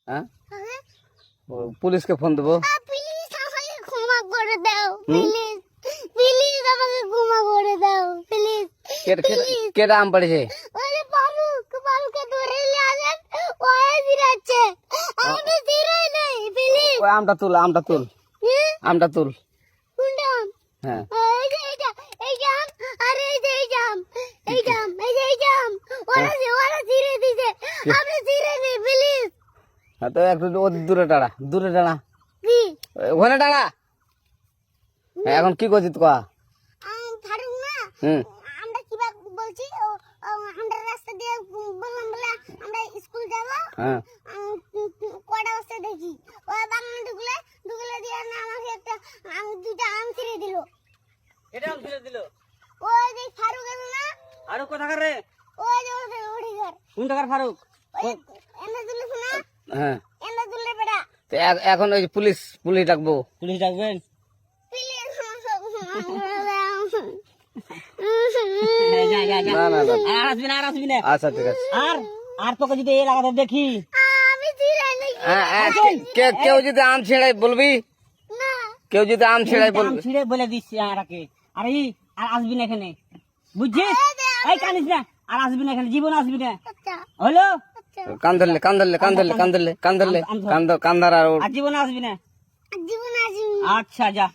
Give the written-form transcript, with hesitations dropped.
হ্যাঁ পুলিশকে ফোন দেবো। প্লিজ আমাকে ক্ষমা করে দাও, প্লিজ প্লিজ আমাকে ক্ষমা করে দাও, প্লিজ। কেটা আম পড়েছে? ওরে ফারুককে ধরে নিয়ে আসেন, ওই দিরাচ্ছে, আমি দিরাই নাই, প্লিজ। ওই আমটা তুল আমটা তুল কোনটা আম? হ্যাঁ এই যে এই জাম, আরে এই যে এই জাম, ওরা দিরে দিছে, আপনি দিরে নেই, প্লিজ। হ্যাঁ তো একটু দূরে দাঁড়া কি ওখানে দাঁড়া। এখন কি করছিস কয়া? ফারুক না, হুম আমরা কিবা বলছি, আমরা রাস্তা দিয়ে বললাম বলে আমরা স্কুল যাব, হ্যাঁ কটা বসে দেখি ওই বাগানে ঢুকলে দিয়ে না আমাকে একটা দুইটা আম ছিঁড়ে দিল। এটা আম ছিঁড়ে দিল? ওই যে ফারুক এলো না, ফারুক কোথাকার রে? ওই যে ওঠি ঘর, কোন টাকার ফারুক? এনে দিলে শোনা, হ্যাঁ এনে দিলে বেটা, তো এখন ওই পুলিশ ডাকবো। পুলিশ ডাকবেন? না না না আর আসবি না আচ্ছা ঠিক আছে। আর তোকে যদি এই লাগাতে দেখি, আমি ছিঁড়াই নাই কেউ যদি আম ছেড়াই বলবি, না, কেউ যদি আম ছেড়াই আম বলবি। ছিঁড়ে বলে দিচ্ছি আরাকে, আর আসবি না এখানে, বুঝছিস? এই কানিস না, আর আসবি না এখানে, জীবন আসবি না, আচ্ছা হলো? আচ্ছা, কান ধরলে কান্দার আর আর জীবন আসবি না। জীবন আসি আচ্ছা যা।